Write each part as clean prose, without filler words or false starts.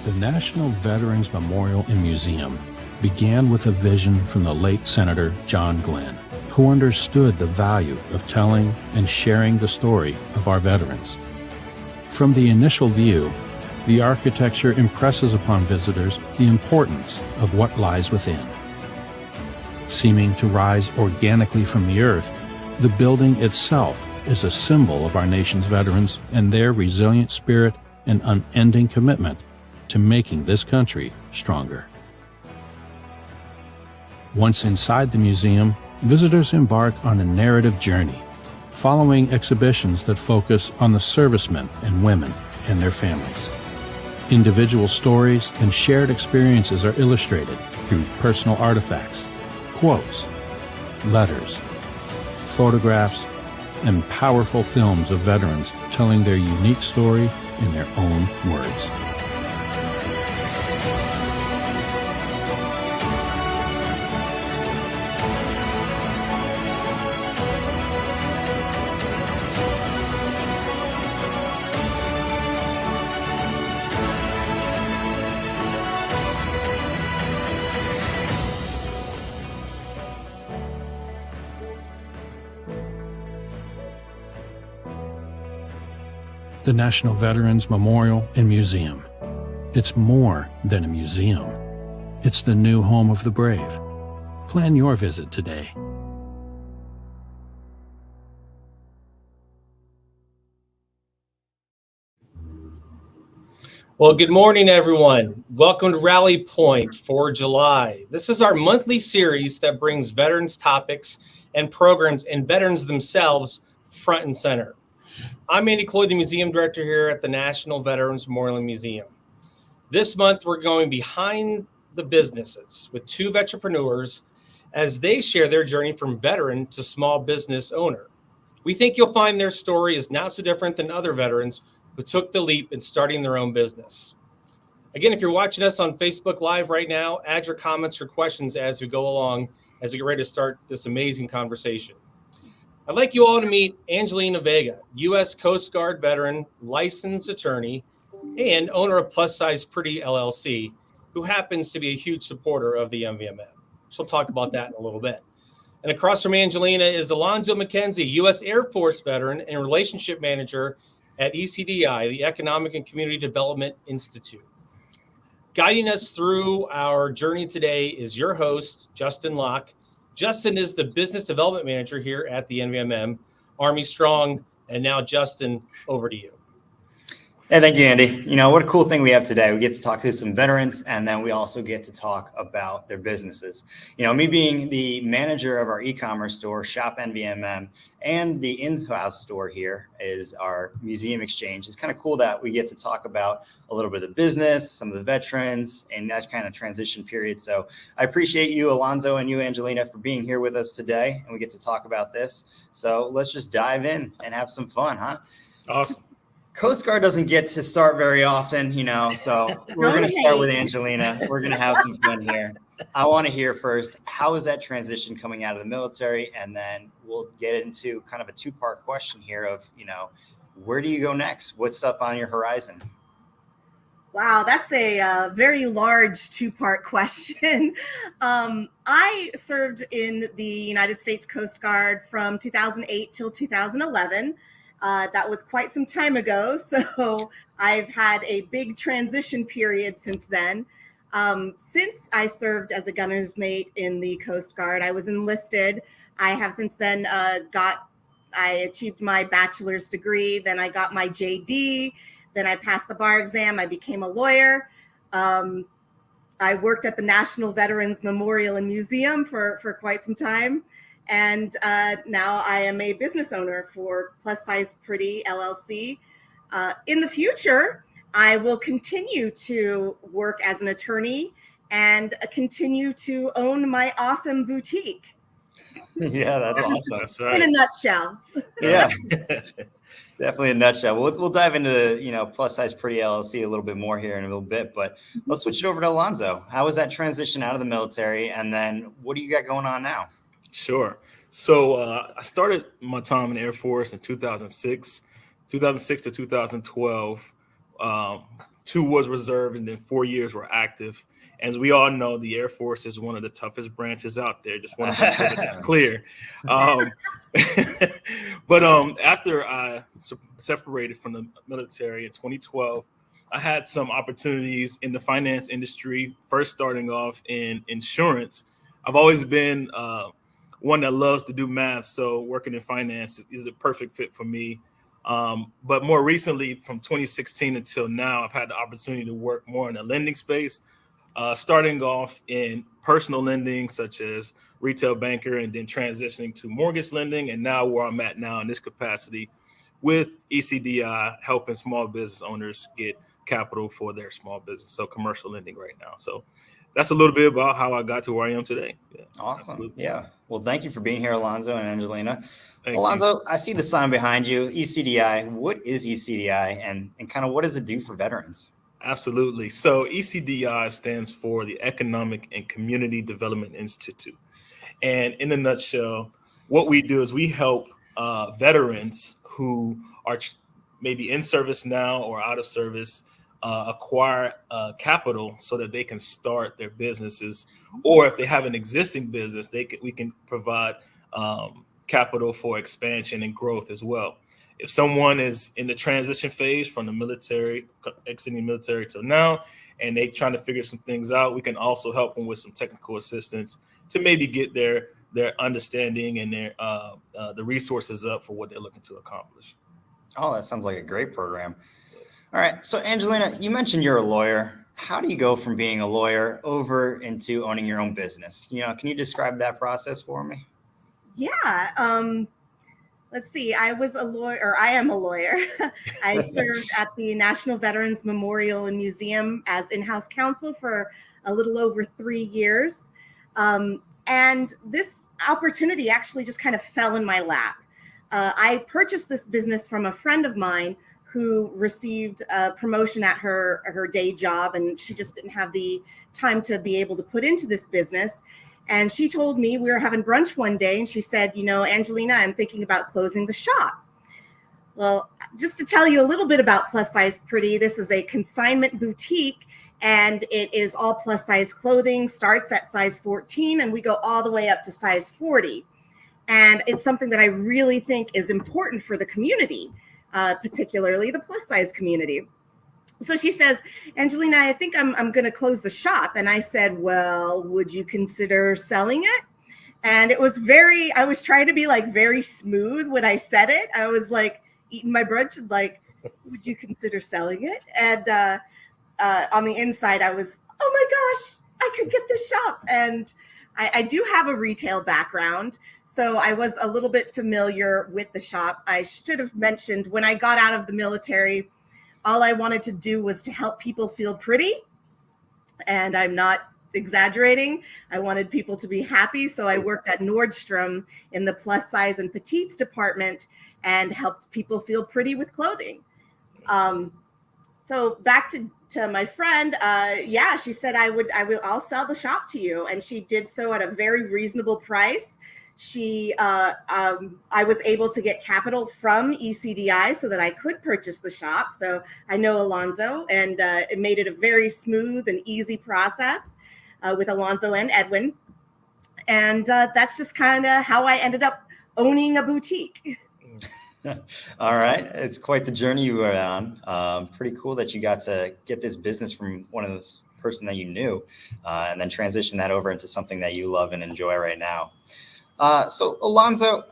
The National Veterans Memorial and Museum began with a vision from the late Senator John Glenn, who understood the value of telling and sharing the story of our veterans. From the initial view, the architecture impresses upon visitors the importance of what lies within. Seeming to rise organically from the earth, the building itself is a symbol of our nation's veterans and their resilient spirit and unending commitment to making this country stronger. Once inside the museum, visitors embark on a narrative journey, following exhibitions that focus on the servicemen and women and their families. Individual stories and shared experiences are illustrated through personal artifacts, quotes, letters, photographs, and powerful films of veterans telling their unique story in their own words. The National Veterans Memorial and Museum. It's more than a museum. It's the new home of the brave. Plan your visit today. Well, good morning, everyone. Welcome to Rally Point for July. This is our monthly series that brings veterans topics and programs and veterans themselves front and center. I'm Andy Cloyd, the museum director here at the National Veterans Memorial and Museum. This month, we're going behind the businesses with two veteranpreneurs as they share their journey from veteran to small business owner. We think you'll find their story is not so different than other veterans who took the leap in starting their own business. Again, if you're watching us on Facebook Live right now, add your comments or questions as we go along, as we get ready to start this amazing conversation. I'd like you all to meet Angelina Vega, U.S. Coast Guard veteran, licensed attorney, and owner of Plus Size Pretty LLC, who happens to be a huge supporter of the MVMM. She'll talk about that in a little bit. And across from Angelina is Alonzo McKenzie, U.S. Air Force veteran and relationship manager at ECDI, the Economic and Community Development Institute. Guiding us through our journey today is your host, Justin Locke. Justin is the business development manager here at the NVMM, Army Strong. And now, Justin, over to you. Hey, thank you, Andy. You know, what a cool thing we have today. We get to talk to some veterans, and then we also get to talk about their businesses. You know, me being the manager of our e-commerce store, Shop NVMM, and the in-house store here is our museum exchange. It's kind of cool that we get to talk about a little bit of the business, some of the veterans, and that kind of transition period. So I appreciate you, Alonzo, and you, Angelina, for being here with us today, and we get to talk about this. So let's just dive in and have some fun, huh? Awesome. Coast Guard doesn't get to start very often, you know, so we're going to start with Angelina. We're going to have some fun here. I want to hear first, how is that transition coming out of the military? And then we'll get into kind of a two-part question here of, you know, where do you go next? What's up on your horizon? Wow, that's a very large two-part question. I served in the United States Coast Guard from 2008 till 2011. That was quite some time ago, so I've had a big transition period since then. Since I served as a gunner's mate in the Coast Guard, I was enlisted. I have since then I achieved my bachelor's degree, then I got my JD, then I passed the bar exam, I became a lawyer. I worked at the National Veterans Memorial and Museum for quite some time. And now I am a business owner for Plus Size Pretty LLC. In the future, I will continue to work as an attorney and continue to own my awesome boutique. Yeah, that's awesome. That's right. In a nutshell. Yeah, definitely a nutshell. We'll dive into, you know, Plus Size Pretty LLC a little bit more here in a little bit, but let's switch it over to Alonzo. How was that transition out of the military? And then what do you got going on now? Sure. So I started my time in the Air Force in 2006 to 2012. 2 was reserve, and then 4 years were active. As we all know, the Air Force is one of the toughest branches out there. Just want to make sure that that's clear. But after I separated from the military in 2012, I had some opportunities in the finance industry, first starting off in insurance. I've always been one that loves to do math, so working in finance is a perfect fit for me. But more recently, from 2016 until now, I've had the opportunity to work more in the lending space, starting off in personal lending, such as retail banker, and then transitioning to mortgage lending. And now where I'm at now in this capacity with ECDI, helping small business owners get capital for their small business. So commercial lending right now. So that's a little bit about how I got to where I am today. Yeah, awesome. Absolutely. Yeah. Well, thank you for being here, Alonzo and Angelina. Thank Alonzo, you. I see the sign behind you, ECDI. What is ECDI and kind of what does it do for veterans? Absolutely. So ECDI stands for the Economic and Community Development Institute. And in a nutshell, what we do is we help veterans who are maybe in service now or out of service acquire capital so that they can start their businesses, or if they have an existing business, we can provide capital for expansion and growth as well. If someone is in the transition phase from the military, exiting the military till now, and they trying to figure some things out, we can also help them with some technical assistance to maybe get their understanding and their the resources up for what they're looking to accomplish. Oh, that sounds like a great program. All right. So, Angelina, you mentioned you're a lawyer. How do you go from being a lawyer over into owning your own business? Can you describe that process for me? Yeah. Let's see. I was a lawyer, or I am a lawyer. I served at the National Veterans Memorial and Museum as in-house counsel for a little over 3 years. And this opportunity actually just kind of fell in my lap. I purchased this business from a friend of mine who received a promotion at her day job, and she just didn't have the time to be able to put into this business. And she told me, we were having brunch one day, and she said, Angelina, I'm thinking about closing the shop. Well, just to tell you a little bit about Plus Size Pretty, this is a consignment boutique, and it is all plus size clothing, starts at size 14, and we go all the way up to size 40. And it's something that I really think is important for the community, particularly the plus size community. So she says, Angelina, I think I'm going to close the shop. And I said, well, would you consider selling it? And it was I was trying to be like very smooth when I said it. I was like eating my brunch and like, would you consider selling it? And on the inside, I was, oh my gosh, I could get this shop. And I do have a retail background, so I was a little bit familiar with the shop. I should have mentioned when I got out of the military, all I wanted to do was to help people feel pretty. And I'm not exaggerating. I wanted people to be happy. So I worked at Nordstrom in the plus size and petites department and helped people feel pretty with clothing. So back to my friend, she said, I'll sell the shop to you. And she did so at a very reasonable price. I was able to get capital from ECDI so that I could purchase the shop. So I know Alonzo, and it made it a very smooth and easy process with Alonzo and Edwin. And that's just kind of how I ended up owning a boutique. All right. It's quite the journey you were on. Pretty cool that you got to get this business from one of those person that you knew and then transition that over into something that you love and enjoy right now. So Alonzo,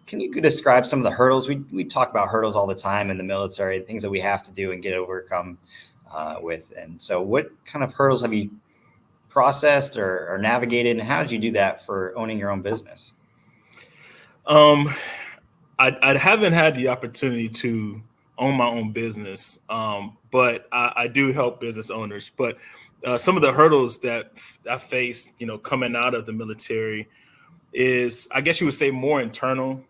can you describe some of the hurdles? We talk about hurdles all the time in the military, things that we have to do and get overcome with. And so what kind of hurdles have you processed or navigated, and how did you do that for owning your own business? I haven't had the opportunity to own my own business, but I do help business owners. But some of the hurdles that I faced, coming out of the military is, I guess you would say, more internal.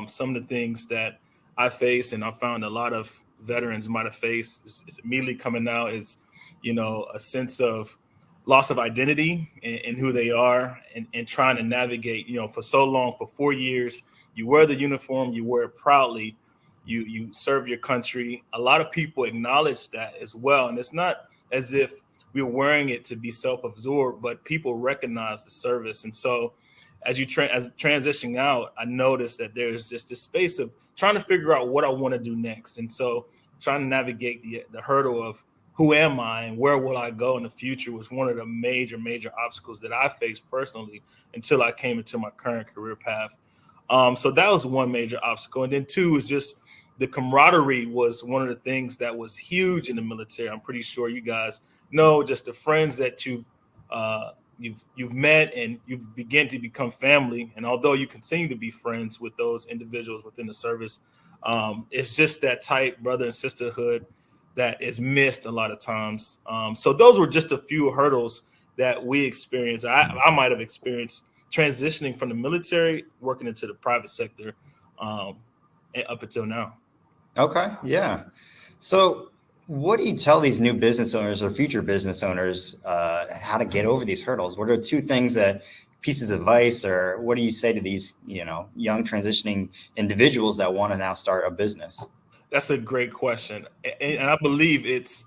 Some of the things that I faced and I found a lot of veterans might have faced is immediately coming out is, a sense of loss of identity in who they are and trying to navigate, for so long, for 4 years, you wear the uniform, you wear it proudly, you serve your country. A lot of people acknowledge that as well, and it's not as if we're wearing it to be self-absorbed, but people recognize the service. And so as as transitioning out, I noticed that there's just this space of trying to figure out what I want to do next. And so trying to navigate the hurdle of who am I and where will I go in the future was one of the major obstacles that I faced personally until I came into my current career path. So that was one major obstacle. And then two is just the camaraderie was one of the things that was huge in the military. I'm pretty sure you guys know just the friends that you've met and you've begun to become family. And although you continue to be friends with those individuals within the service, it's just that tight brother and sisterhood that is missed a lot of times. So those were just a few hurdles that we experienced. I might have experienced transitioning from the military, working into the private sector up until now. Okay. Yeah. So what do you tell these new business owners or future business owners how to get over these hurdles? What are two pieces of advice, or what do you say to these, young transitioning individuals that want to now start a business? That's a great question. And I believe it's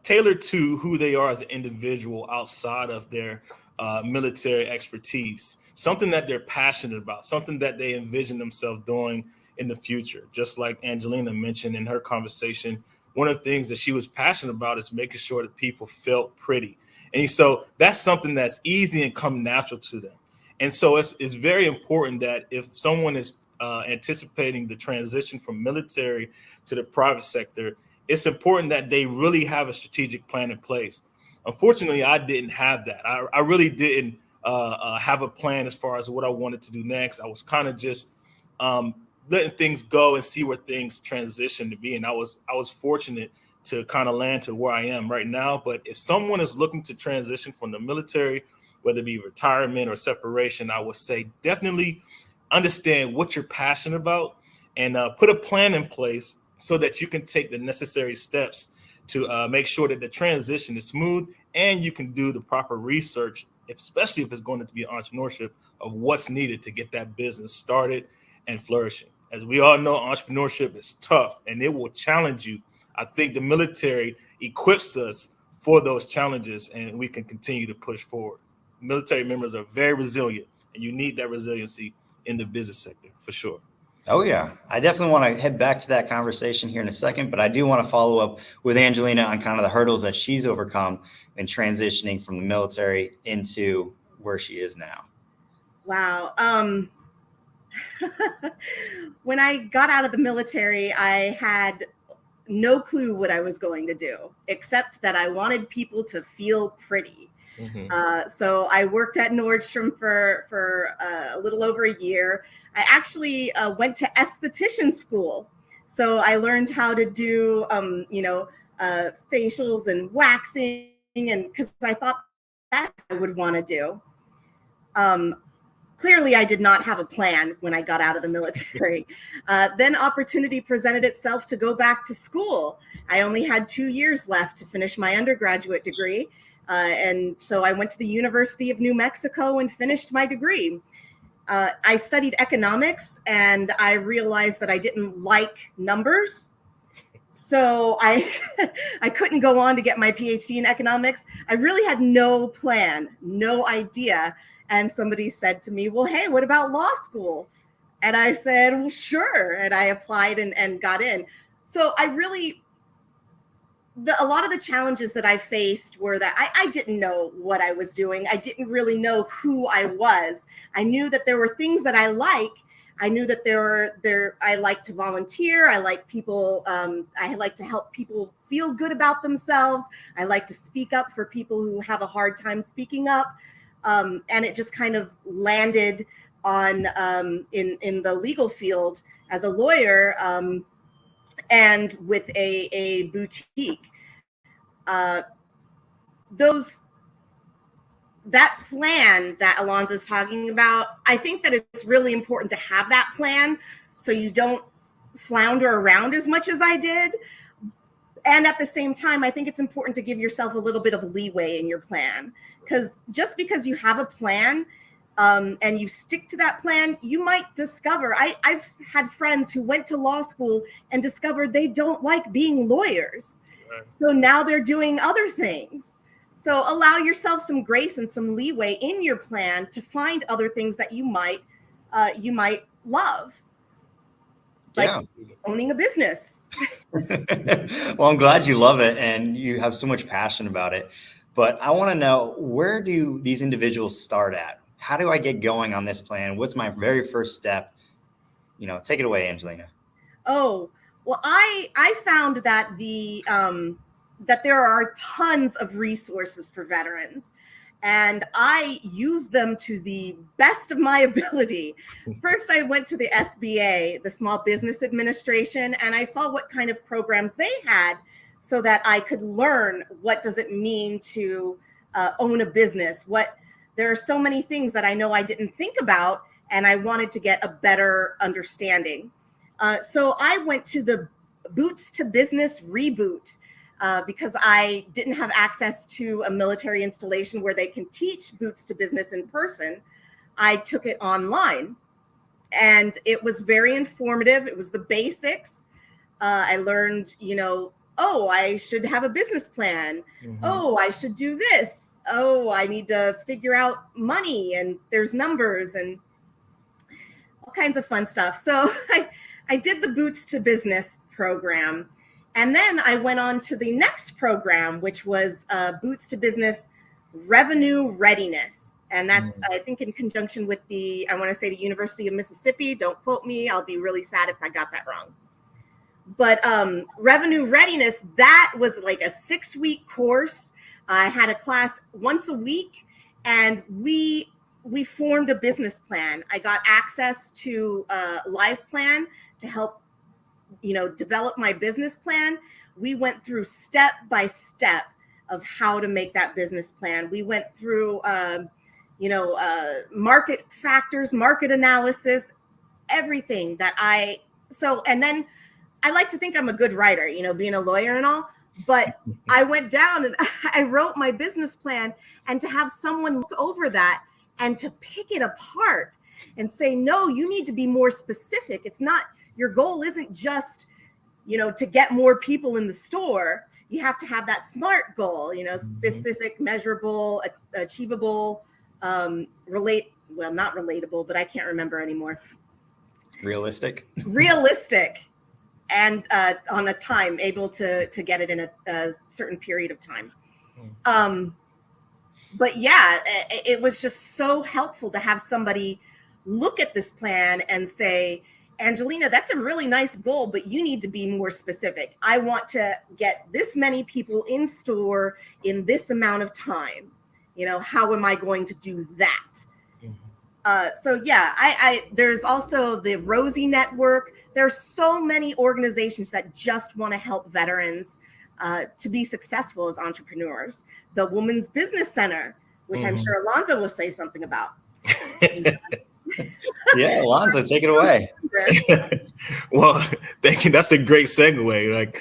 tailored to who they are as an individual outside of their military expertise, something that they're passionate about, something that they envision themselves doing in the future. Just like Angelina mentioned in her conversation, one of the things that she was passionate about is making sure that people felt pretty. And so that's something that's easy and come natural to them. And so it's very important that if someone is anticipating the transition from military to the private sector, it's important that they really have a strategic plan in place. Unfortunately, I didn't have that. I really didn't have a plan as far as what I wanted to do next. I was kind of just letting things go and see where things transition to be. And I was fortunate to kind of land to where I am right now. But if someone is looking to transition from the military, whether it be retirement or separation, I would say definitely understand what you're passionate about and put a plan in place so that you can take the necessary steps to make sure that the transition is smooth and you can do the proper research, especially if it's going to be entrepreneurship, of what's needed to get that business started and flourishing. As we all know, entrepreneurship is tough and it will challenge you. I think the military equips us for those challenges and we can continue to push forward. Military members are very resilient and you need that resiliency in the business sector for sure. Oh, yeah. I definitely want to head back to that conversation here in a second, but I do want to follow up with Angelina on kind of the hurdles that she's overcome in transitioning from the military into where she is now. Wow. When I got out of the military, I had no clue what I was going to do, except that I wanted people to feel pretty. Mm-hmm. So I worked at Nordstrom for a little over a year. I actually went to esthetician school. So I learned how to do, facials and waxing, and because I thought that I would want to do. Clearly, I did not have a plan when I got out of the military. Then opportunity presented itself to go back to school. I only had 2 years left to finish my undergraduate degree. And so I went to the University of New Mexico and finished my degree. I studied economics and I realized that I didn't like numbers. So I couldn't go on to get my PhD in economics. I really had no plan, no idea. And somebody said to me, well, hey, what about law school? And I said, well, sure. And I applied and got in. So I really, a lot of the challenges that I faced were that I didn't know what I was doing. I didn't really know who I was. I knew that there were things that I like. I knew that I like to volunteer. I like people. I like to help people feel good about themselves. I like to speak up for people who have a hard time speaking up. And it just kind of landed on in the legal field as a lawyer and with a boutique. That plan that Alonzo's talking about, I think that it's really important to have that plan so you don't flounder around as much as I did. And at the same time, I think it's important to give yourself a little bit of leeway in your plan, because just because you have a plan and you stick to that plan, you might discover, I've had friends who went to law school and discovered they don't like being lawyers. Right. So now they're doing other things. So allow yourself some grace and some leeway in your plan to find other things that you might love. Like owning a business. Well, I'm glad you love it and you have so much passion about it. But I want to know, where do these individuals start at? How do I get going on this plan? What's my very first step? Take it away, Angelina. Oh, well, I found that that there are tons of resources for veterans, and I use them to the best of my ability. First, I went to the SBA, the Small Business Administration, and I saw what kind of programs they had so that I could learn what does it mean to own a business. There are so many things that I know I didn't think about, and I wanted to get a better understanding. So I went to the Boots to Business Reboot because I didn't have access to a military installation where they can teach Boots to Business in person. I took it online, and it was very informative. It was the basics. I learned, oh, I should have a business plan. Mm-hmm. Oh, I should do this. Oh, I need to figure out money, and there's numbers and all kinds of fun stuff. So I did the Boots to Business program. And then I went on to the next program, which was Boots to Business Revenue Readiness. And that's, I think, in conjunction with the University of Mississippi. Don't quote me. I'll be really sad if I got that wrong. But Revenue Readiness, that was like a 6-week course. I had a class once a week, and we formed a business plan. I got access to a life plan to help, develop my business plan. We went through step by step of how to make that business plan. We went through, market factors, market analysis, everything and then I like to think I'm a good writer, being a lawyer and all, but I went down and I wrote my business plan, and to have someone look over that and to pick it apart and say, no, you need to be more specific. It's not, your goal isn't just, to get more people in the store. You have to have that SMART goal, specific, measurable, achievable, not relatable, but I can't remember anymore. Realistic. And on a time, able to get it in a certain period of time. But yeah, it was just so helpful to have somebody look at this plan and say, Angelina, that's a really nice goal, but you need to be more specific. I want to get this many people in store in this amount of time. How am I going to do that? So yeah, there's also the Rosie Network. There's so many organizations that just want to help veterans to be successful as entrepreneurs. The Women's Business Center, which I'm sure Alonzo will say something about. Yeah, Alonzo, take it away. Well, thank you. That's a great segue.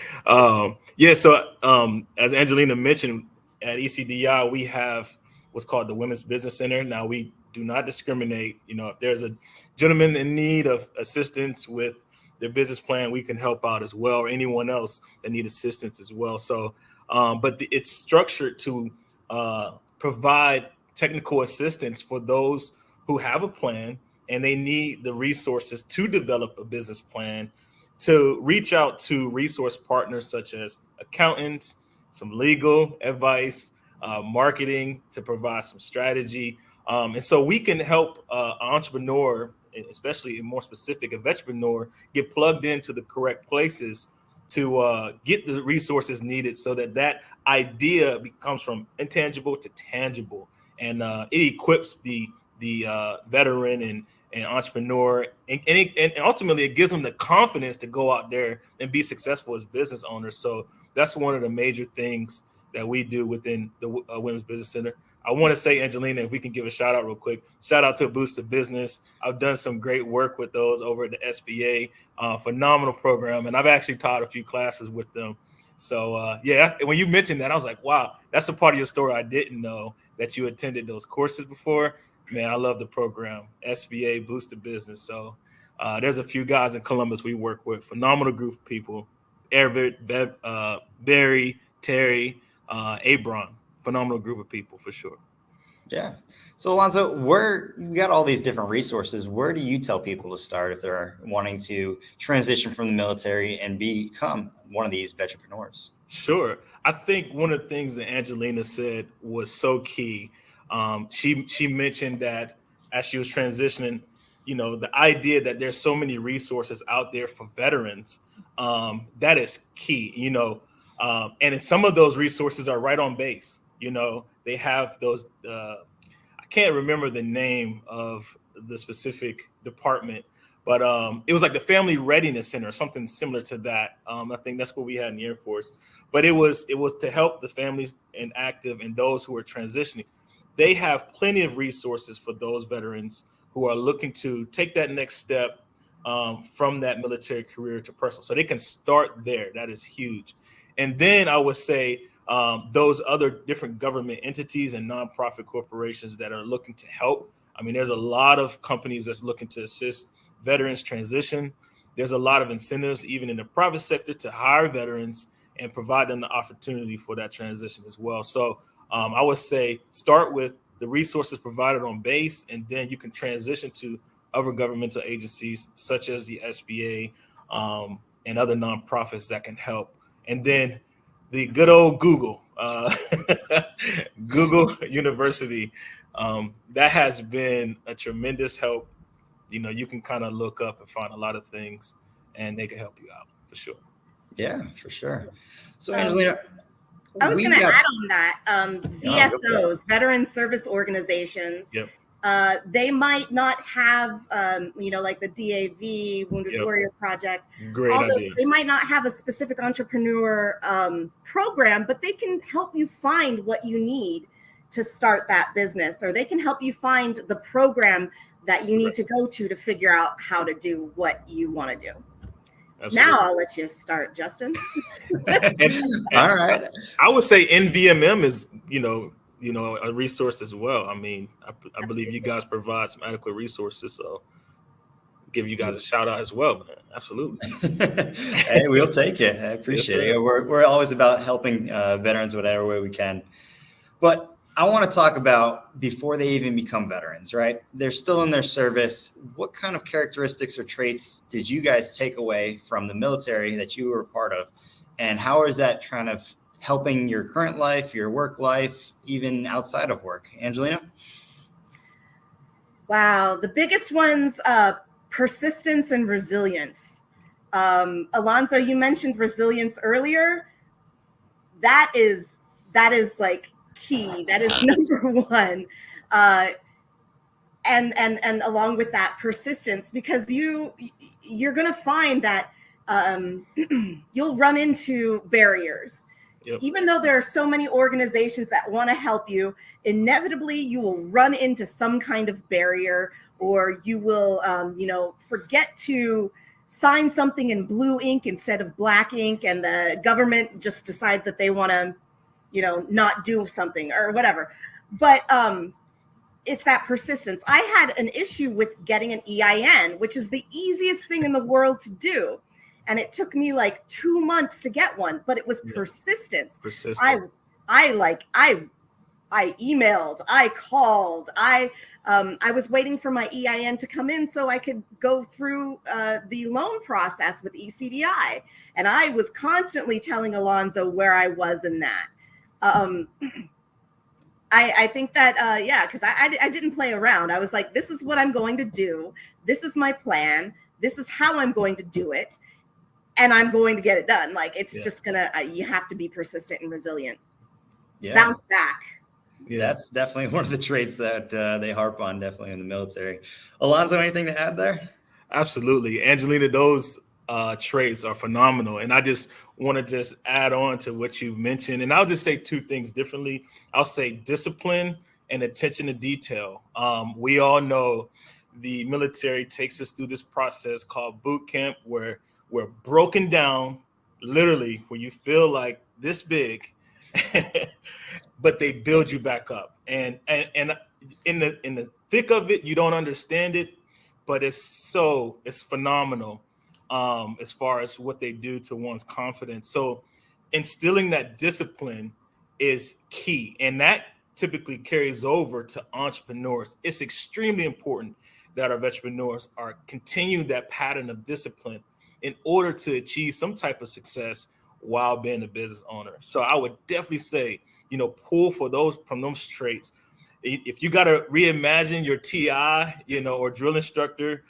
So as Angelina mentioned, at ECDI, we have what's called the Women's Business Center. Now, we do not discriminate. If there's a gentleman in need of assistance with their business plan, we can help out as well, or anyone else that need assistance as well. So, but it's structured to provide technical assistance for those who have a plan and they need the resources to develop a business plan, to reach out to resource partners such as accountants, some legal advice, marketing, to provide some strategy. And so we can help an entrepreneur, especially more specific, a veteranpreneur, get plugged into the correct places to get the resources needed so that idea becomes from intangible to tangible. And it equips the veteran and entrepreneur, and ultimately it gives them the confidence to go out there and be successful as business owners. So that's one of the major things that we do within the Women's Business Center. I want to say, Angelina, if we can give a shout out real quick. Shout out to Boost to Business. I've done some great work with those over at the SBA. Phenomenal program, and I've actually taught a few classes with them. So when you mentioned that, I was like, wow, that's a part of your story I didn't know, that you attended those courses before. Man, I love the program. SBA Booster Business. So there's a few guys in Columbus we work with. Phenomenal group of people. Barry, Terry, Abron. Phenomenal group of people for sure. Yeah. So Alonzo, you got all these different resources. Where do you tell people to start if they're wanting to transition from the military and become one of these veteranpreneurs? Sure. I think one of the things that Angelina said was so key. She mentioned that as she was transitioning, the idea that there's so many resources out there for veterans, that is key, and some of those resources are right on base. They have those, I can't remember the name of the specific department, but it was like the Family Readiness Center or something similar to that. I think that's what we had in the Air Force. But it was to help the families and active and those who are transitioning. They have plenty of resources for those veterans who are looking to take that next step from that military career to personal. So they can start there. That is huge. And then I would say those other different government entities and nonprofit corporations that are looking to help. I mean, there's a lot of companies that's looking to assist veterans transition. There's a lot of incentives, even in the private sector, to hire veterans and provide them the opportunity for that transition as well. So I would say start with the resources provided on base, and then you can transition to other governmental agencies such as the SBA and other nonprofits that can help. And then the good old Google, Google University, that has been a tremendous help. You can kind of look up and find a lot of things, and they can help you out for sure. Yeah, for sure. So Angelina, I was going to add on that, VSOs, Veteran Service Organizations. Yep. They might not have, like the DAV, Wounded Warrior Project. Great idea. They might not have a specific entrepreneur program, but they can help you find what you need to start that business, or they can help you find the program that you need to go to figure out how to do what you want to do. Absolutely. Now I'll let you start, Justin. All right. I would say NVMM is, a resource as well. I mean, I believe you guys provide some adequate resources, so give you guys a shout out as well, man. Absolutely. Hey, we'll take it. I appreciate it. We're always about helping veterans whatever way we can. But I want to talk about before they even become veterans, right? They're still in their service. What kind of characteristics or traits did you guys take away from the military that you were a part of? And how is that kind of helping your current life, your work life, even outside of work? Angelina? Wow. The biggest ones, persistence and resilience. Alonzo, you mentioned resilience earlier. That is like key. That is number one. And along with that, persistence, because you're going to find that you'll run into barriers. Yep. Even though there are so many organizations that want to help you, inevitably you will run into some kind of barrier, or you will, forget to sign something in blue ink instead of black ink, and the government just decides that they want to, not do something or whatever. But it's that persistence. I had an issue with getting an EIN, which is the easiest thing in the world to do. And it took me like 2 months to get one, but it was persistence. I emailed, I called, I was waiting for my EIN to come in so I could go through the loan process with ECDI. And I was constantly telling Alonzo where I was in that. I think that, because I didn't play around. I was like, this is what I'm going to do. This is my plan. This is how I'm going to do it. And I'm going to get it done. Like, it's just you have to be persistent and resilient. Yeah. Bounce back. Yeah, that's definitely one of the traits that they harp on, definitely in the military. Alonzo, anything to add there? Absolutely. Angelina, those traits are phenomenal. And I just want to add on to what you've mentioned. And I'll just say two things differently. I'll say discipline and attention to detail. We all know the military takes us through this process called boot camp, where we're broken down, literally, where you feel like this big, but they build you back up. And in the thick of it, you don't understand it, but it's phenomenal as far as what they do to one's confidence. So instilling that discipline is key, and that typically carries over to entrepreneurs. It's extremely important that our entrepreneurs are continue that pattern of discipline in order to achieve some type of success while being a business owner. So I would definitely say, pull from those traits. If you got to reimagine your TI, or drill instructor,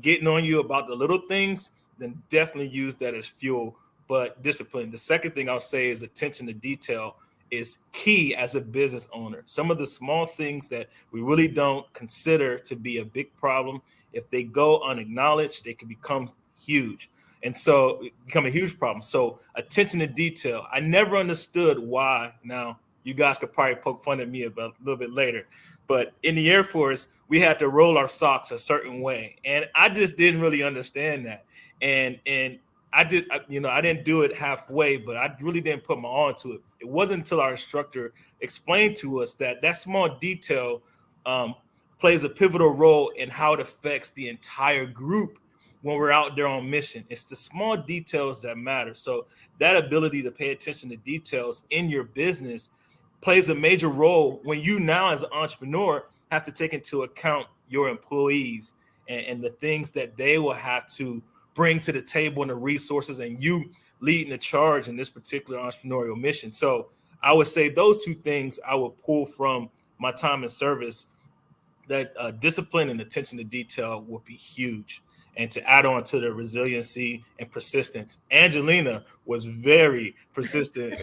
getting on you about the little things, then definitely use that as fuel. But discipline. The second thing I'll say is attention to detail is key as a business owner. Some of the small things that we really don't consider to be a big problem, if they go unacknowledged, they can become huge. And so become a huge problem. So attention to detail. I never understood why. Now, you guys could probably poke fun at me about a little bit later, but in the Air Force, we had to roll our socks a certain way. And I just didn't really understand that. And I didn't do it halfway, but I really didn't put my all into it. It wasn't until our instructor explained to us that small detail plays a pivotal role in how it affects the entire group when we're out there on mission. It's the small details that matter. So that ability to pay attention to details in your business plays a major role when you now as an entrepreneur have to take into account your employees and the things that they will have to bring to the table and the resources, and you leading the charge in this particular entrepreneurial mission. So I would say those two things I would pull from my time in service, that discipline and attention to detail would be huge. And to add on to the resiliency and persistence, Angelina was very persistent.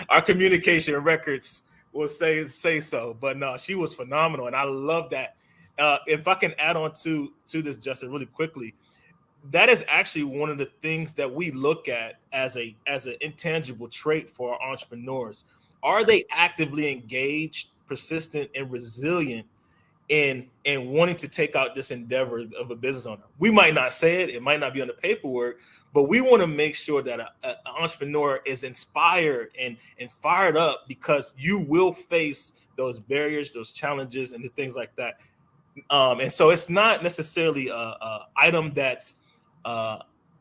Our communication records will say so, but no, she was phenomenal, and I love that. If I can add on to this, Justin, really quickly, that is actually one of the things that we look at as an intangible trait for our entrepreneurs. Are they actively engaged, persistent, and resilient in wanting to take out this endeavor of a business owner? We might not say it might not be on the paperwork, but we want to make sure that an entrepreneur is inspired and fired up, because you will face those barriers, those challenges, and the things like that. And so it's not necessarily a item that's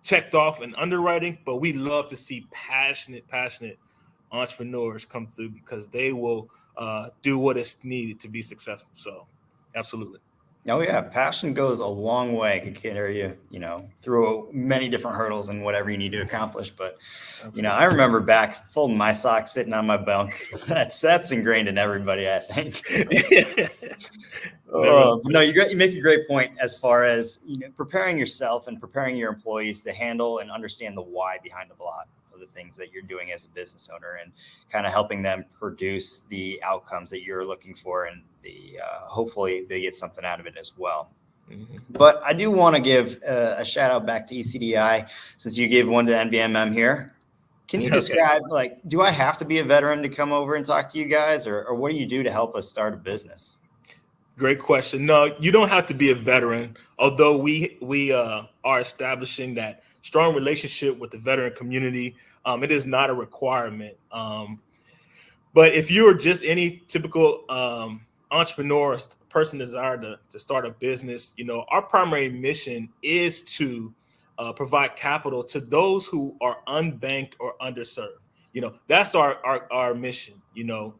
checked off in underwriting, but we love to see passionate entrepreneurs come through, because they will do what is needed to be successful. So absolutely. Oh yeah, passion goes a long way. It can carry you, through many different hurdles and whatever you need to accomplish. But I remember back folding my socks, sitting on my bunk. That's ingrained in everybody, I think. No, you make a great point as far as preparing yourself and preparing your employees to handle and understand the why behind a lot of the things that you're doing as a business owner, and kind of helping them produce the outcomes that you're looking for, and hopefully they get something out of it as well. Mm-hmm. But I do want to give a shout out back to ECDI, since you gave one to NBMM here. Can you describe, do I have to be a veteran to come over and talk to you guys, or what do you do to help us start a business? Great question. No, you don't have to be a veteran, although we are establishing that strong relationship with the veteran community. It is not a requirement. But if you're just any typical entrepreneur, person desired to start a business, our primary mission is to provide capital to those who are unbanked or underserved. That's our mission.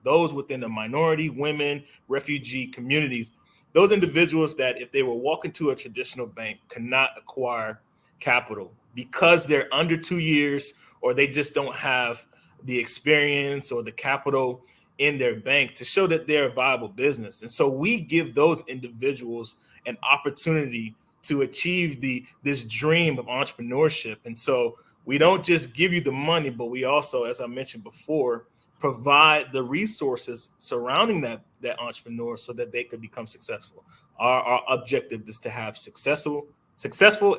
Those within the minority, women, refugee communities, those individuals that if they were walking to a traditional bank cannot acquire capital because they're under 2 years, or they just don't have the experience or the capital in their bank to show that they're a viable business. And so we give those individuals an opportunity to achieve this dream of entrepreneurship. And so we don't just give you the money, but we also, as I mentioned before, provide the resources surrounding that entrepreneur so that they could become successful. Our objective is to have successful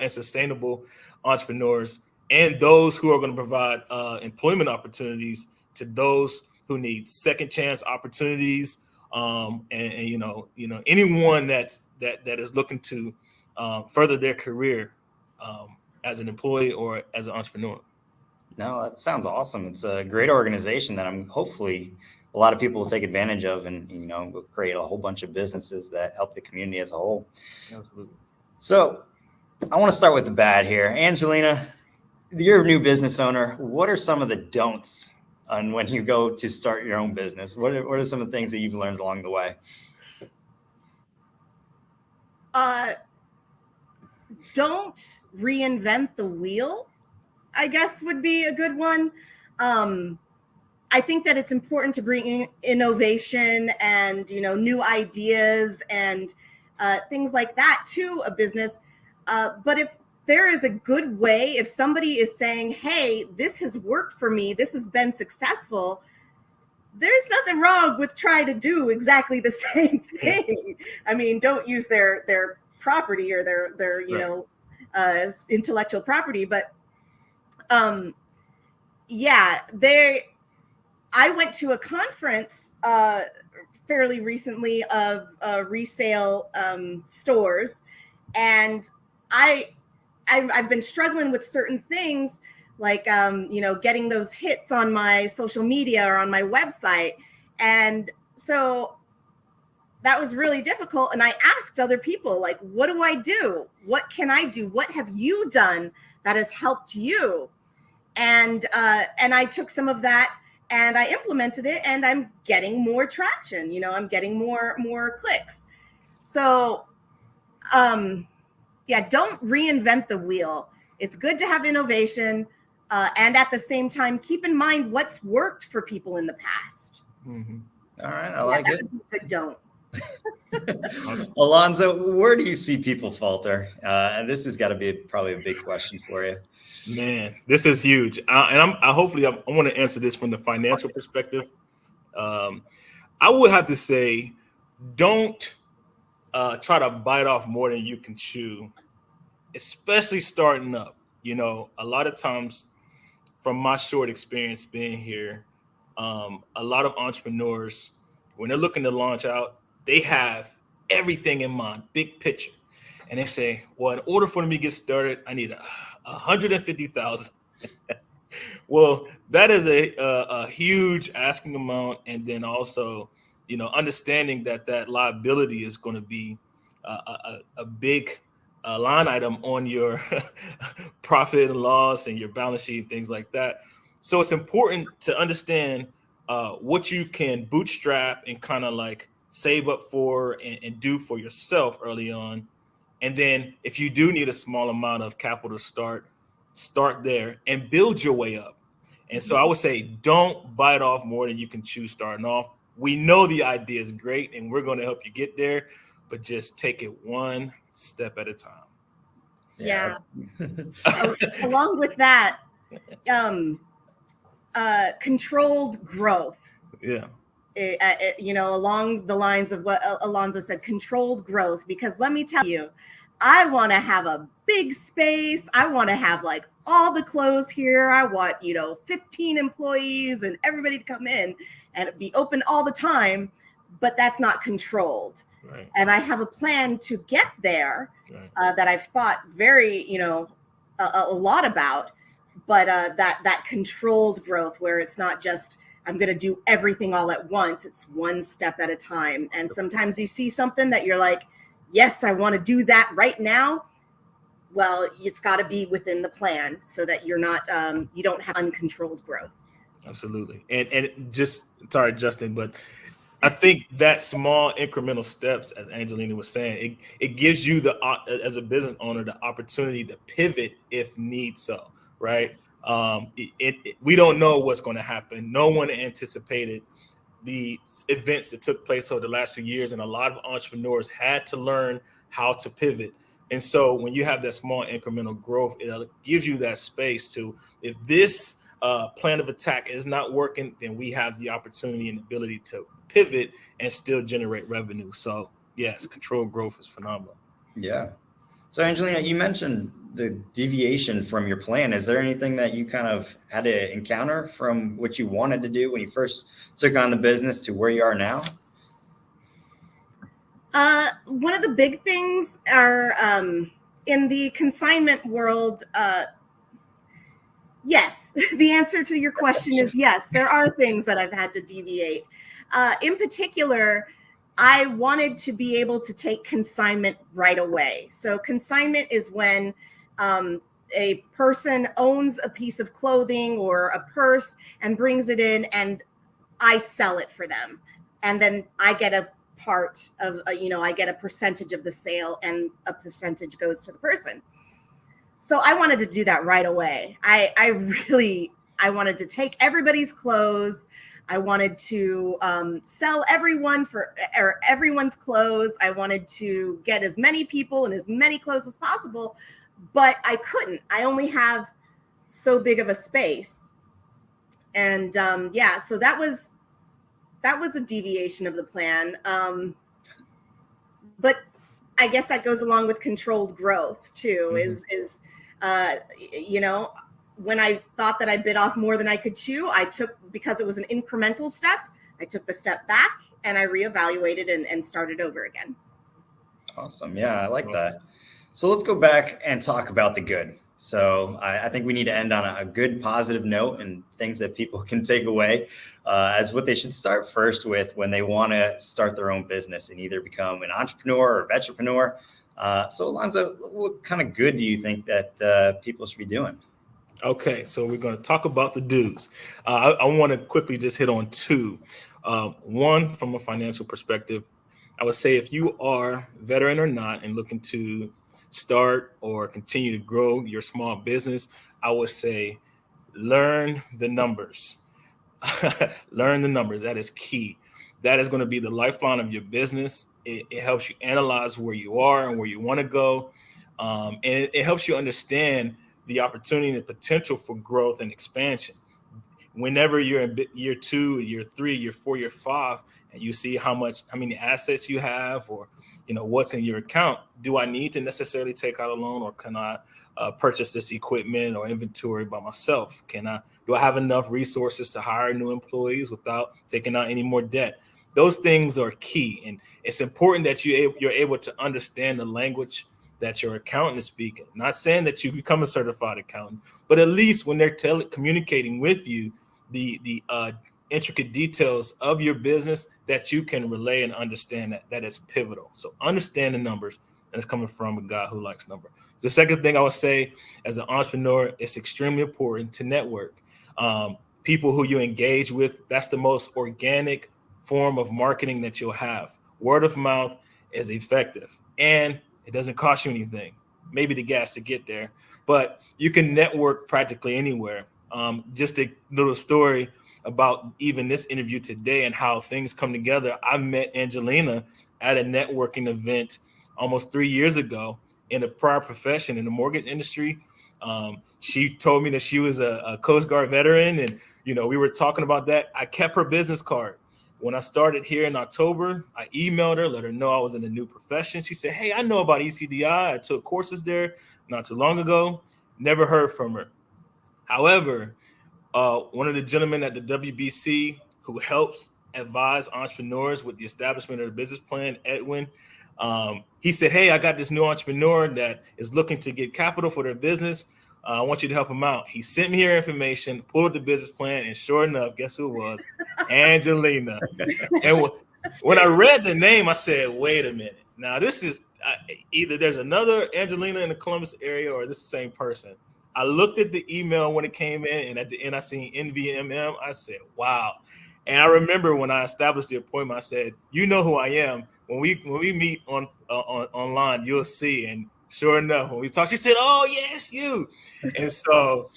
and sustainable entrepreneurs, and those who are going to provide employment opportunities to those who need second chance opportunities, and anyone that is looking to further their career as an employee or as an entrepreneur. No, that sounds awesome. It's a great organization that I'm hopefully a lot of people will take advantage of, and will create a whole bunch of businesses that help the community as a whole. Absolutely. So I want to start with the bad here. Angelina, you're a new business owner. What are some of the don'ts on when you go to start your own business? What are some of the things that you've learned along the way? Don't reinvent the wheel, I guess would be a good one. I think that it's important to bring in innovation and, new ideas and things like that to a business. But if there is a good way, if somebody is saying, hey, this has worked for me, this has been successful, there's nothing wrong with trying to do exactly the same thing. I mean, don't use their property or their intellectual property, but I went to a conference fairly recently of resale stores, and I've been struggling with certain things, like getting those hits on my social media or on my website, and so that was really difficult. And I asked other people, like, what do I do? What can I do? What have you done that has helped you? And I took some of that and I implemented it, and I'm getting more traction. I'm getting more clicks. So, don't reinvent the wheel. It's good to have innovation, and at the same time, keep in mind what's worked for people in the past. Mm-hmm. All right, I like it. Good don't. Alonzo, where do you see people falter? And this has got to be probably a big question for you. Man, this is huge. I want to answer this from the financial perspective. I would have to say, don't try to bite off more than you can chew, especially starting up. A lot of times, from my short experience being here, a lot of entrepreneurs, when they're looking to launch out, they have everything in mind, big picture. And they say, well, in order for me to get started, I need $150,000. Well, that is a huge asking amount. And then also, understanding that liability is going to be a big line item on your profit and loss and your balance sheet, things like that. So it's important to understand what you can bootstrap and kind of like save up for and do for yourself early on. And then if you do need a small amount of capital to start there and build your way up. And so I would say, don't bite off more than you can chew starting off. We know the idea is great and we're going to help you get there, but just take it one step at a time. Yeah. Along with that, controlled growth. Yeah. Along the lines of what Alonzo said, controlled growth, because let me tell you, I want to have a big space. I want to have like all the clothes here. I want, 15 employees and everybody to come in and be open all the time, but that's not controlled. Right. And I have a plan to get there, right. That I've thought very, a lot about, but that controlled growth where it's not just, I'm going to do everything all at once. It's one step at a time. And sometimes you see something that you're like, yes, I want to do that right now. Well, it's got to be within the plan so that you're not, you don't have uncontrolled growth. Absolutely. And just, sorry, Justin, but I think that small incremental steps, as Angelina was saying, it gives you as a business owner, the opportunity to pivot if need so, right? We don't know what's going to happen. No one anticipated the events that took place over the last few years, and a lot of entrepreneurs had to learn how to pivot. And so when you have that small incremental growth, it gives you that space to, if this plan of attack is not working, then we have the opportunity and ability to pivot and still generate revenue. So yes, controlled growth is phenomenal. Yeah. So Angelina, you mentioned the deviation from your plan. Is there anything that you kind of had to encounter from what you wanted to do when you first took on the business to where you are now? One of the big things are in the consignment world, Yes, the answer to your question is yes. There are things that I've had to deviate. In particular, I wanted to be able to take consignment right away. So consignment is when a person owns a piece of clothing or a purse and brings it in, and I sell it for them. And then I get a part of, I get a percentage of the sale, and a percentage goes to the person. So I wanted to do that right away. I wanted to take everybody's clothes. I wanted to sell everyone's clothes. I wanted to get as many people and as many clothes as possible, but I couldn't. I only have so big of a space. And so that was a deviation of the plan. But I guess that goes along with controlled growth too. When I thought that I bit off more than I could chew, because it was an incremental step, I took the step back and I reevaluated and started over again. Awesome. Yeah, I like that. So let's go back and talk about the good. So I think we need to end on a good positive note and things that people can take away as what they should start first with when they want to start their own business and either become an entrepreneur or vetrepreneur. So Alonzo, what kind of good do you think that people should be doing? Okay, so we're going to talk about the do's. I want to quickly just hit on two. One, from a financial perspective, I would say if you are veteran or not and looking to start or continue to grow your small business, I would say learn the numbers. Learn the numbers. That is key. That is going to be the lifeline of your business. It helps you analyze where you are and where you want to go. And it helps you understand the opportunity and the potential for growth and expansion. Whenever you're in year 2, year 3, year 4, year 5, and you see how many assets you have, or what's in your account, do I need to necessarily take out a loan, or can I purchase this equipment or inventory by myself? Do I have enough resources to hire new employees without taking out any more debt? Those things are key, and it's important that you're able to understand the language that your accountant is speaking. Not saying that you become a certified accountant, but at least when they're communicating with you the intricate details of your business, that you can relay and understand that is pivotal. So understand the numbers, and it's coming from a guy who likes numbers. The second thing I would say, as an entrepreneur, it's extremely important to network. People who you engage with, that's the most organic form of marketing that you'll have. Word of mouth is effective, and it doesn't cost you anything, maybe the gas to get there, but you can network practically anywhere. Just a little story about even this interview today and how things come together. I met Angelina at a networking event almost 3 years ago in a prior profession in the mortgage industry. She told me that she was a Coast Guard veteran, and we were talking about that. I kept her business card. When I started here in October, I emailed her, let her know I was in a new profession. She said, "Hey, I know about ECDI. I took courses there not too long ago." Never heard from her. However, one of the gentlemen at the WBC who helps advise entrepreneurs with the establishment of the business plan, Edwin, he said, "Hey, I got this new entrepreneur that is looking to get capital for their business. I want you to help him out." He sent me her information, pulled the business plan, and sure enough, guess who it was? Angelina. And when I read the name, I said, "Wait a minute. Now, this is either there's another Angelina in the Columbus area, or this is the same person." I looked at the email when it came in, and at the end, I seen NVMM. I said, "Wow." And I remember when I established the appointment, I said, "You know who I am. When we meet on online, you'll see." And sure enough, when we talked, she said, "Oh, yes, you." And so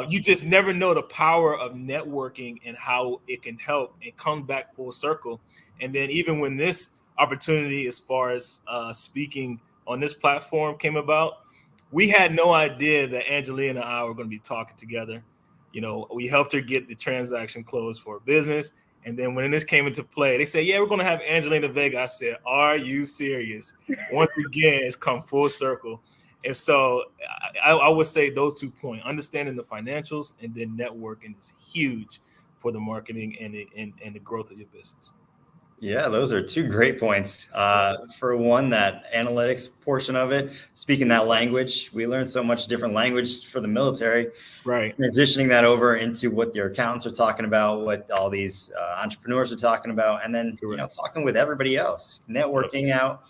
you just never know the power of networking and how it can help and come back full circle. And then even when this opportunity, as far as speaking on this platform, came about, we had no idea that Angelina and I were going to be talking together. We helped her get the transaction closed for a business. And then when this came into play, they said, "Yeah, we're going to have Angelina Vega." I said, "Are you serious?" Once again, it's come full circle. And so I would say those 2 points, understanding the financials and then networking, is huge for the marketing and the growth of your business. Yeah, those are two great points. For one, that analytics portion of it, speaking that language, we learned so much different language for the military. Right. Transitioning that over into what your accountants are talking about, what all these entrepreneurs are talking about, and then talking with everybody else, networking out.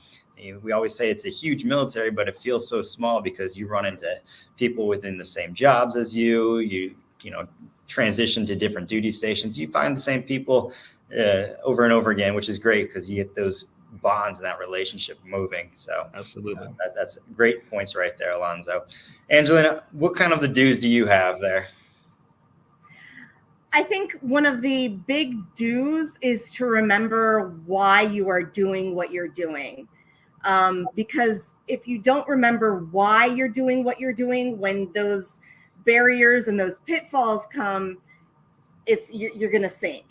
We always say it's a huge military, but it feels so small because you run into people within the same jobs as you. You transition to different duty stations. You find the same people over and over again, which is great because you get those bonds and that relationship moving. So absolutely, that's great points right there, Alonzo. Angelina, what kind of the do's do you have there? I think one of the big do's is to remember why you are doing what you're doing. Because if you don't remember why you're doing what you're doing, when those barriers and those pitfalls come, you're going to sink.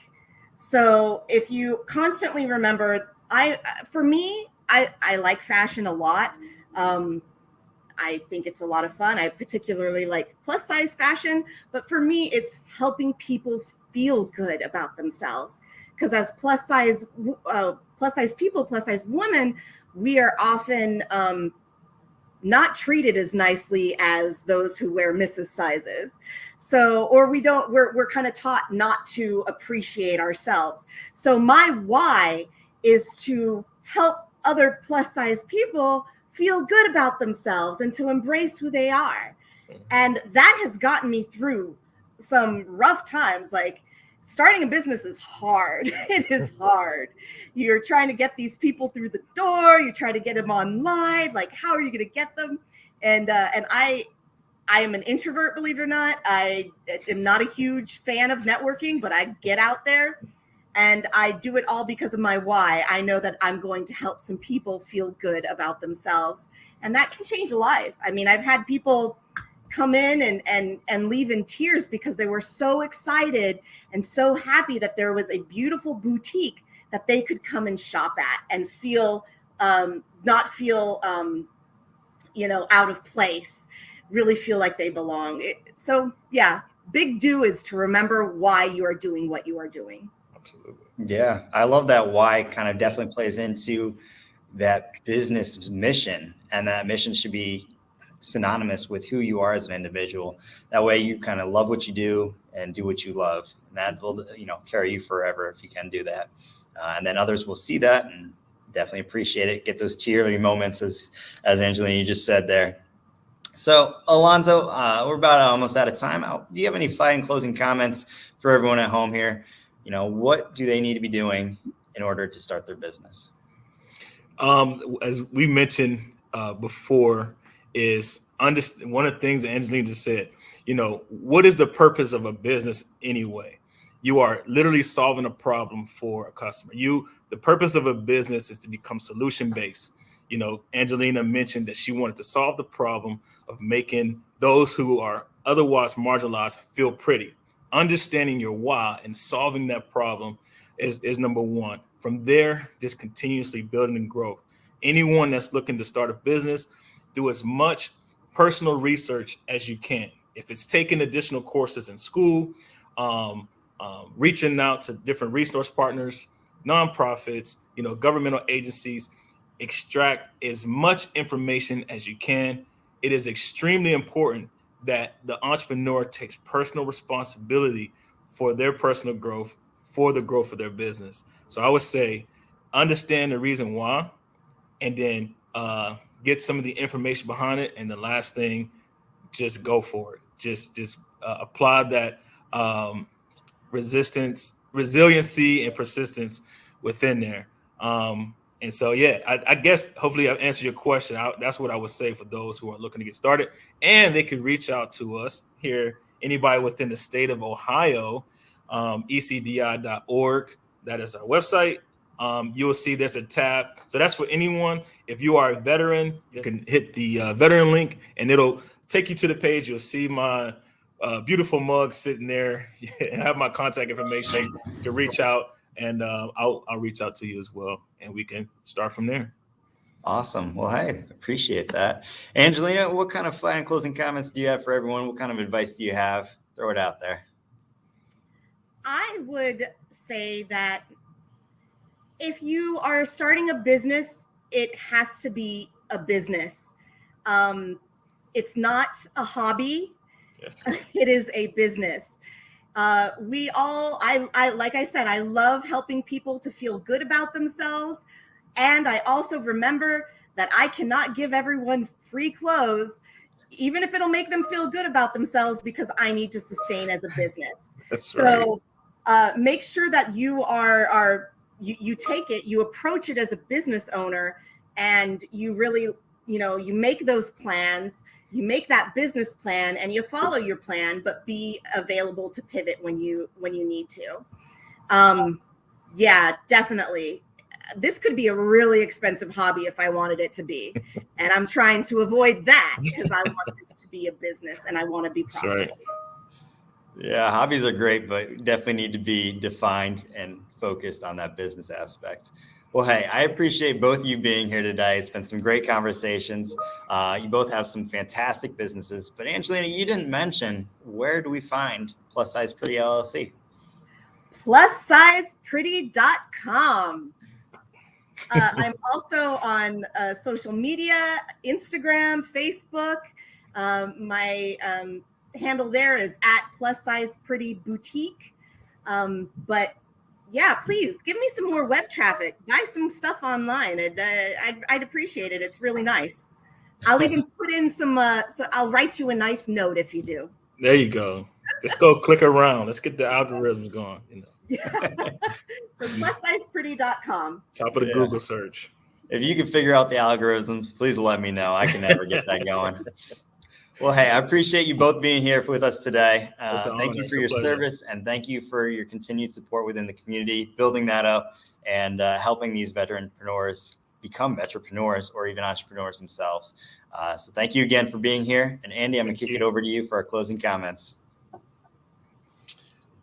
So if you constantly remember, for me, I like fashion a lot. I think it's a lot of fun. I particularly like plus size fashion, but for me, it's helping people feel good about themselves. Because as plus size people, plus size women, we are often not treated as nicely as those who wear Mrs. sizes. So, or we're kind of taught not to appreciate ourselves. So my why is to help other plus size people feel good about themselves and to embrace who they are. And that has gotten me through some rough times. Like, starting a business is hard. It is hard. You're trying to get these people through the door. You try to get them online. Like, how are you going to get them? And I am an introvert, believe it or not. I am not a huge fan of networking, but I get out there and I do it all because of my why. I know that I'm going to help some people feel good about themselves, and that can change a life. I mean, I've had people come in and leave in tears because they were so excited and so happy that there was a beautiful boutique that they could come and shop at and feel not feel out of place, really feel like they belong. So yeah, big do is to remember why you are doing what you are doing. Absolutely. Yeah, I love that why kind of definitely plays into that business mission, and that mission should be synonymous with who you are as an individual. That way you kind of love what you do and do what you love, and that will carry you forever if you can do that. And then others will see that and definitely appreciate it, get those teary moments as Angelina, you just said there. So Alonzo, we're about almost out of time. Do you have any final closing comments for everyone at home here? What do they need to be doing in order to start their business? As we mentioned before, is one of the things that Angelina just said. What is the purpose of a business anyway? You are literally solving a problem for a customer. The purpose of a business is to become solution based. Angelina mentioned that she wanted to solve the problem of making those who are otherwise marginalized feel pretty. Understanding your why and solving that problem is number one. From there, just continuously building and growth. Anyone that's looking to start a business, do as much personal research as you can. If it's taking additional courses in school, reaching out to different resource partners, nonprofits, governmental agencies, extract as much information as you can. It is extremely important that the entrepreneur takes personal responsibility for their personal growth, for the growth of their business. So I would say, understand the reason why, and then get some of the information behind it. And the last thing, just go for it. Just apply that resiliency and persistence within there. And so, yeah, I guess hopefully I've answered your question. That's what I would say for those who are looking to get started. And they can reach out to us here, anybody within the state of Ohio, ecdi.org. That is our website. You'll see there's a tab. So that's for anyone. If you are a veteran, you can hit the veteran link and it'll take you to the page. You'll see my beautiful mug sitting there. Have my contact information. You can reach out, and I'll reach out to you as well, and we can start from there. Awesome. Well, hey, appreciate that. Angelina, what kind of final closing comments do you have for everyone? What kind of advice do you have? Throw it out there. I would say that If you are starting a business, it has to be a business. It's not a hobby. Yes. It is a business. I like I said, I love helping people to feel good about themselves. And I also remember that I cannot give everyone free clothes, even if it'll make them feel good about themselves, because I need to sustain as a business. That's right. So make sure that you take it, you approach it as a business owner, and you really, you make those plans, you make that business plan, and you follow your plan, but be available to pivot when you need to. Yeah, definitely. This could be a really expensive hobby if I wanted it to be. And I'm trying to avoid that because I want this to be a business and I want to be profitable. That's right. Yeah, hobbies are great, but definitely need to be defined and focused on that business aspect. Well, hey, I appreciate both of you being here today. It's been some great conversations. You both have some fantastic businesses, but Angelina, you didn't mention, where do we find Plus Size Pretty LLC? PlusSizePretty.com. I'm also on social media, Instagram, Facebook. My handle there is at Plus Size Pretty Boutique. But yeah, please give me some more web traffic. Buy some stuff online. I'd appreciate it. It's really nice. I'll even put in some. So I'll write you a nice note if you do. There you go. Let's go click around. Let's get the algorithms going. So PlusSizePretty.com. Top of the Google search. If you can figure out the algorithms, please let me know. I can never get that going. Well, hey, I appreciate you both being here with us today. Thank you for your service, and thank you for your continued support within the community, building that up and helping these veteranpreneurs become veteranpreneurs or even entrepreneurs themselves. So thank you again for being here. And Andy, I'm going to kick it over to you for our closing comments.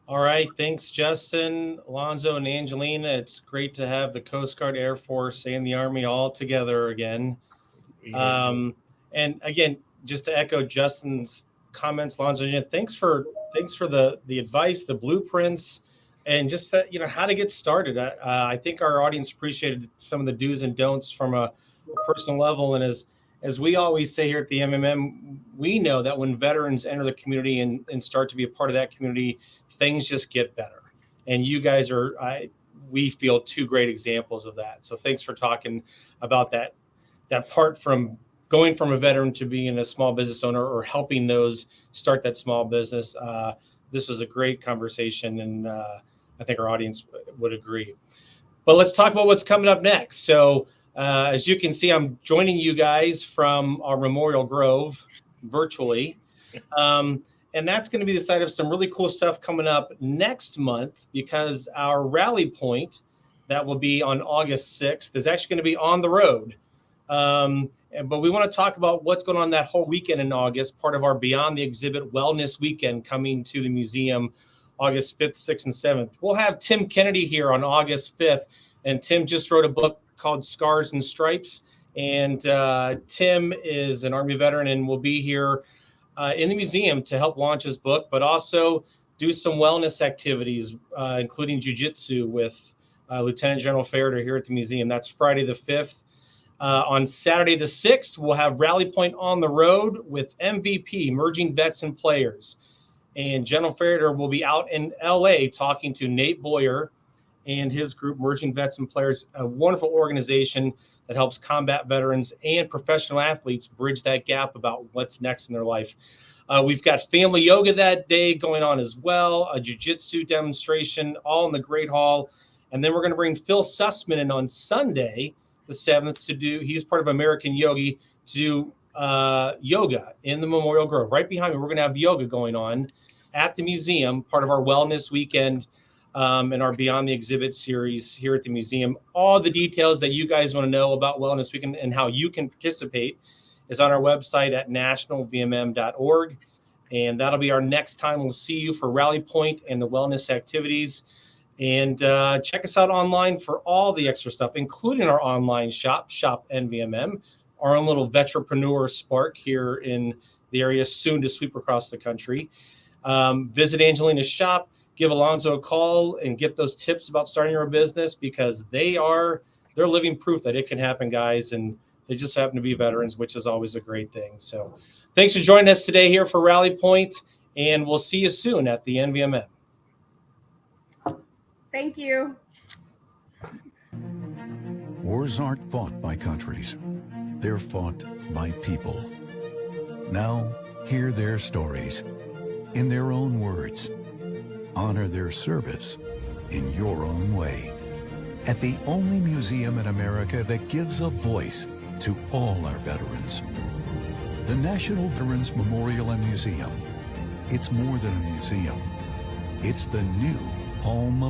All right. Thanks, Justin, Alonzo, and Angelina. It's great to have the Coast Guard, Air Force, and the Army all together again. And again, just to echo Justin's comments, Alonzo, thanks for the advice, the blueprints, and just that, how to get started. I think our audience appreciated some of the do's and don'ts from a personal level. And as we always say here at the MMM, we know that when veterans enter the community and start to be a part of that community, things just get better. And you guys we feel two great examples of that. So thanks for talking about that part from going from a veteran to being a small business owner or helping those start that small business. This was a great conversation, and I think our audience would agree. But let's talk about what's coming up next. So as you can see, I'm joining you guys from our Memorial Grove virtually. And that's going to be the site of some really cool stuff coming up next month, because our rally point that will be on August 6th is actually going to be on the road. But we want to talk about what's going on that whole weekend in August, part of our Beyond the Exhibit Wellness Weekend coming to the museum August 5th, 6th, and 7th. We'll have Tim Kennedy here on August 5th, and Tim just wrote a book called Scars and Stripes. And Tim is an Army veteran and will be here in the museum to help launch his book, but also do some wellness activities, including jiu-jitsu with Lieutenant General Farrader here at the museum. That's Friday the 5th. On Saturday the 6th, we'll have Rally Point on the road with MVP, Merging Vets and Players. And General Farrader will be out in LA talking to Nate Boyer and his group, Merging Vets and Players, a wonderful organization that helps combat veterans and professional athletes bridge that gap about what's next in their life. We've got family yoga that day going on as well, a jiu-jitsu demonstration, all in the Great Hall. And then we're going to bring Phil Sussman in on Sunday, the 7th, he's part of American Yogi, to do yoga in the Memorial Grove. Right behind me, we're going to have yoga going on at the museum, part of our wellness weekend and our Beyond the Exhibit series here at the museum. All the details that you guys want to know about Wellness Weekend and how you can participate is on our website at nationalvmm.org. And that'll be our next time. We'll see you for Rally Point and the wellness activities. And check us out online for all the extra stuff, including our online shop NVMM, our own little veteranpreneur spark here in the area, soon to sweep across the country. Visit Angelina's shop. give Alonzo a call and get those tips about starting your business, because they're living proof that it can happen, guys. And they just happen to be veterans, which is always a great thing. So thanks for joining us today here for Rally Point, and we'll see you soon at the NVMM. Thank you. Wars aren't fought by countries. They're fought by people. Now, hear their stories in their own words. Honor their service in your own way. At the only museum in America that gives a voice to all our veterans. The National Veterans Memorial and Museum. It's more than a museum. It's the new home of